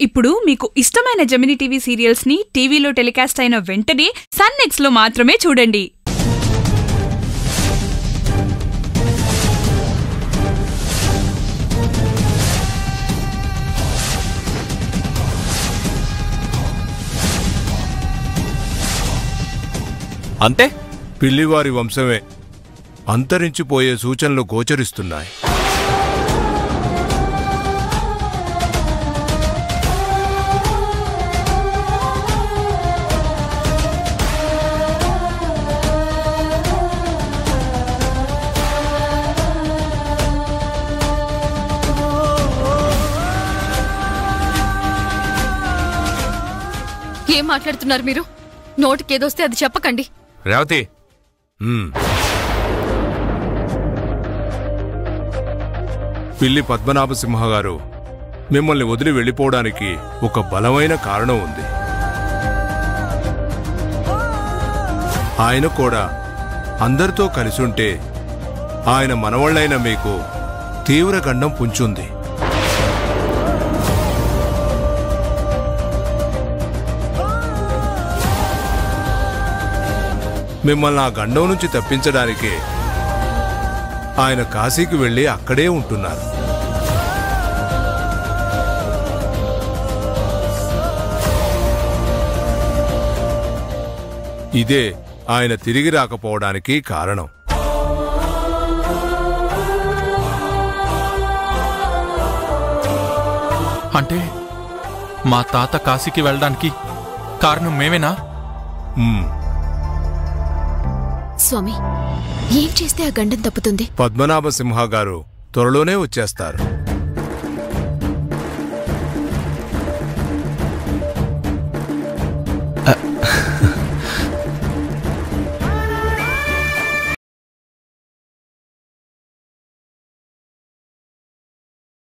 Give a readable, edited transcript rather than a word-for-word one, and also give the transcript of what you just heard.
ఇప్పుడు మీకు ఇష్టమైన జెమినీ టీవీ సీరియల్స్ ని టీవీలో టెలికాస్ట్ అయిన వెంటనే సన్ నెక్స్ట్ లో మాత్రమే చూడండి. అంతే, పిల్లివారి వంశమే అంతరించిపోయే సూచనలు గోచరిస్తున్నాయి. ఏం మాట్లాడుతున్నారు మీరు? నోటికేదొస్తే అది చెప్పకండి. రేవతి, పిల్లి పద్మనాభసింహ గారు మిమ్మల్ని వదిలి వెళ్ళిపోవడానికి ఒక బలమైన కారణం ఉంది. ఆయన కూడా అందరితో కలిసుంటే ఆయన మనవళ్ళైన మీకు తీవ్ర గండం పుంచుంది. మిమ్మల్ని ఆ గండం నుంచి తప్పించడానికి ఆయన కాశీకి వెళ్ళి అక్కడే ఉంటున్నారు. ఇదే ఆయన తిరిగి రాకపోవడానికి కారణం. అంటే మా తాత కాశీకి వెళ్ళడానికి కారణం మేమేనా? స్వామి, ఏం చేస్తే ఆ గండం తప్పుతుంది? పద్మనాభసింహ గారు త్వరలోనే వచ్చేస్తారు.